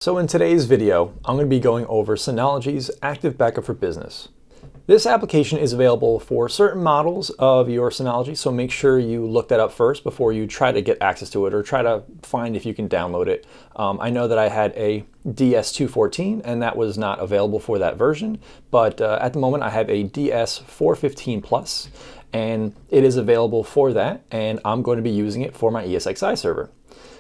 So in today's video, I'm going to be going over Synology's Active Backup for Business. This application is available for certain models of your Synology, so make sure you look that up first before you try to get access to it or try to find if you can download it. I know that I had a DS214 and that was not available for that version, but at the moment I have a DS415 Plus and it is available for that, and I'm going to be using it for my ESXi server.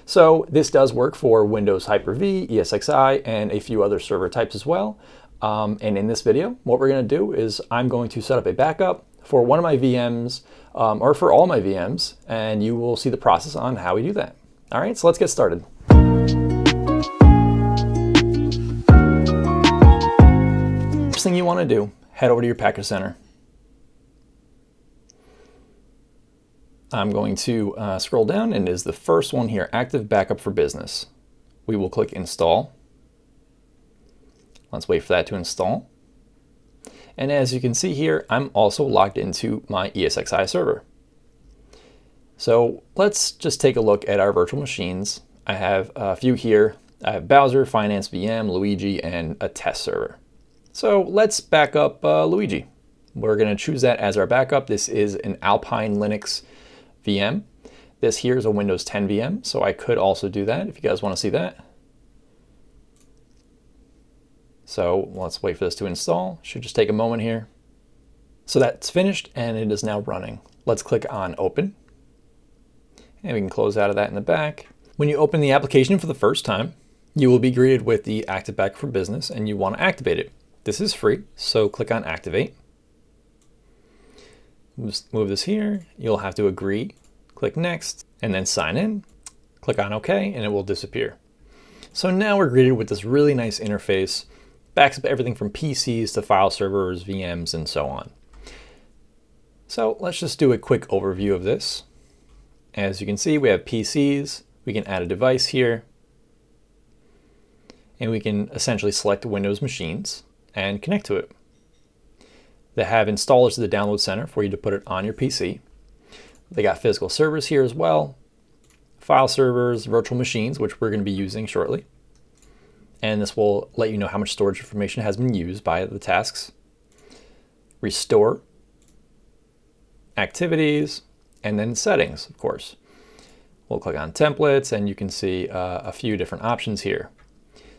So this does work for Windows Hyper-V, ESXi, and a few other server types as well. And in this video, what we're going to do is I'm going to set up a backup for one of my VMs, or for all my VMs, and you will see the process on how we do that. All right, so let's get started. First thing you want to do, head over to your package center. I'm going to scroll down, and it is the first one here, Active Backup for Business. We will click Install. Let's wait for that to install. And as you can see here, I'm also logged into my ESXi server. So let's just take a look at our virtual machines. I have a few here. I have Bowser, Finance VM, Luigi, and a test server. So let's back up Luigi. We're going to choose that as our backup. This is an Alpine Linux VM. This here is a Windows 10 VM, so I could also do that if you guys want to see that. So let's wait for this to install. Should just take a moment here. So that's finished and it is now running. Let's click on Open. And we can close out of that in the back. When you open the application for the first time, you will be greeted with the Active Backup for Business and you want to activate it. This is free, so click on Activate. Just move this here. You'll have to agree. Click Next and then sign in. Click on OK and it will disappear. So now we're greeted with this really nice interface. Backs up everything from PCs to file servers, VMs, and so on. So let's just do a quick overview of this. As you can see, we have PCs. We can add a device here. And we can essentially select Windows machines and connect to it. They have installers to the download center for you to put it on your PC. They got physical servers here as well. File servers, virtual machines, which we're going to be using shortly. And this will let you know how much storage information has been used by the tasks. Restore, activities, and then settings, of course. We'll click on templates and you can see a few different options here.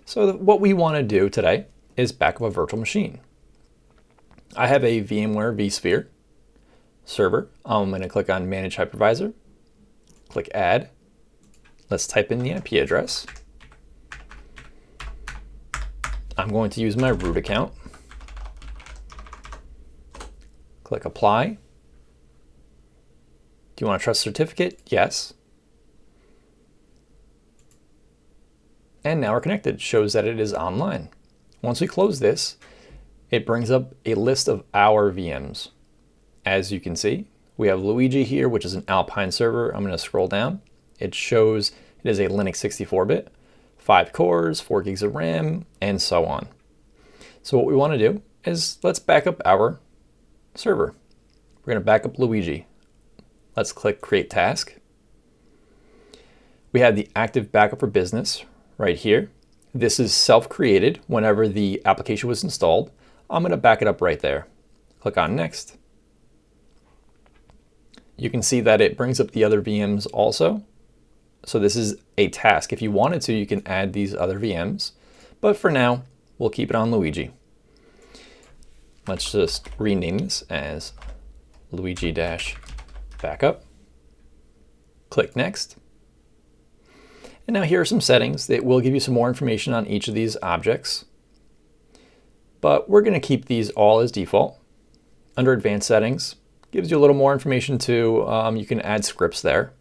So what we want to do today is back up a virtual machine. I have a VMware vSphere server. I'm going to click on Manage Hypervisor, click Add. Let's type in the IP address. I'm going to use my root account. Click Apply. Do you want a trust certificate? Yes. And now we're connected. It shows that it is online. Once we close this, it brings up a list of our VMs. As you can see, we have Luigi here, which is an Alpine server. I'm going to scroll down. It shows it is a Linux 64-bit. 5 cores, 4 gigs of RAM, and so on. So what we want to do is let's back up our server. We're going to back up Luigi. Let's click Create Task. We have the Active Backup for Business right here. This is self-created whenever the application was installed. I'm going to back it up right there. Click on Next. You can see that it brings up the other VMs also. So this is a task. If you wanted to, you can add these other VMs, but for now, we'll keep it on Luigi. Let's just rename this as Luigi-Backup. Click Next. And now here are some settings that will give you some more information on each of these objects, but we're going to keep these all as default. Under Advanced Settings, gives you a little more information too. You can add scripts there,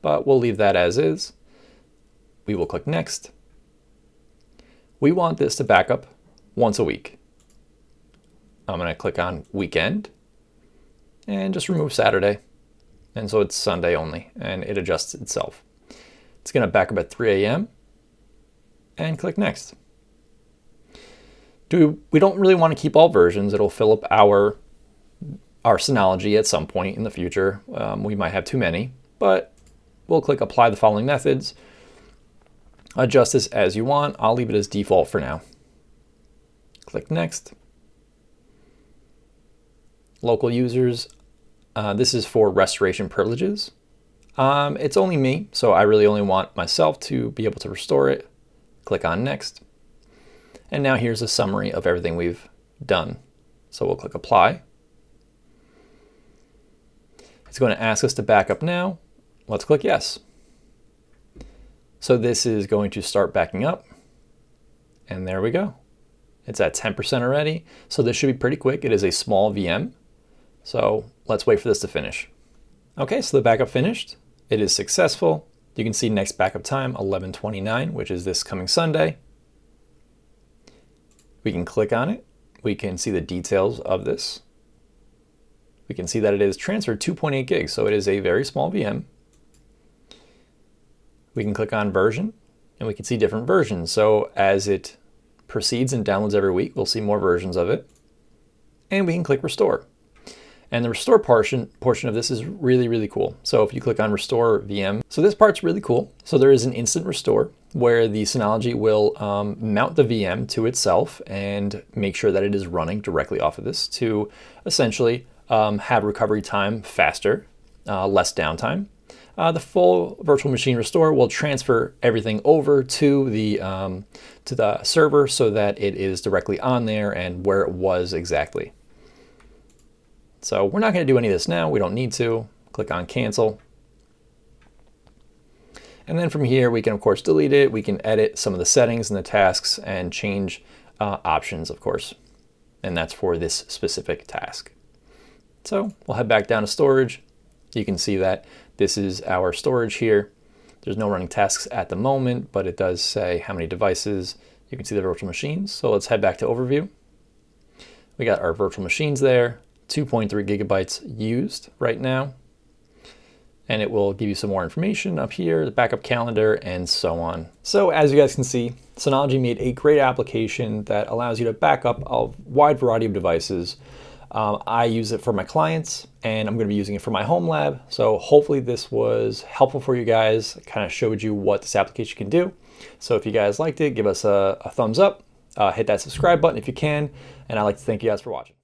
but we'll leave that as is. We will click Next. We want this to back up once a week. I'm going to click on Weekend and just remove Saturday. And so it's Sunday only, and it adjusts itself. It's going to back up at 3 a.m. and click Next. We don't really want to keep all versions. It'll fill up our Synology at some point in the future. We might have too many, but we'll click Apply the following methods. adjust this as you want. I'll leave it as default for now. Click next. Local users. This is for restoration privileges. It's only me, so I really only want myself to be able to restore it. Click on next. And now here's a summary of everything we've done. So we'll click apply. It's going to ask us to back up now. Let's click yes. So this is going to start backing up. And there we go. It's at 10% already. So this should be pretty quick. It is a small VM. So let's wait for this to finish. Okay, so the backup finished. It is successful. You can see next backup time, 11:29, which is this coming Sunday. We can click on it. We can see the details of this. We can see that it is transferred 2.8 gigs, so it is a very small VM. We can click on version, and we can see different versions. So as it proceeds and downloads every week, we'll see more versions of it. And we can click restore. And the restore portion of this is really, really cool. So if you click on restore VM, so this part's really cool. So there is an instant restore where the Synology will mount the VM to itself and make sure that it is running directly off of this to essentially have recovery time faster, less downtime. The full virtual machine restore will transfer everything over to the server so that it is directly on there and where it was exactly. So we're not going to do any of this now. We don't need to. Click on cancel. And then from here, we can, of course, delete it. We can edit some of the settings and the tasks and change options, of course. And that's for this specific task. So we'll head back down to storage. You can see that this is our storage here. There's no running tasks at the moment, but it does say how many devices. You can see the virtual machines. So let's head back to overview. We got our virtual machines there. 2.3 gigabytes used right now. And it will give you some more information up here, the backup calendar, and so on. So as you guys can see, Synology made a great application that allows you to back up a wide variety of devices. I use it for my clients, and I'm going to be using it for my home lab. So hopefully this was helpful for you guys. Kind of showed you what this application can do. So if you guys liked it, give us a thumbs up, hit that subscribe button if you can, and I'd like to thank you guys for watching.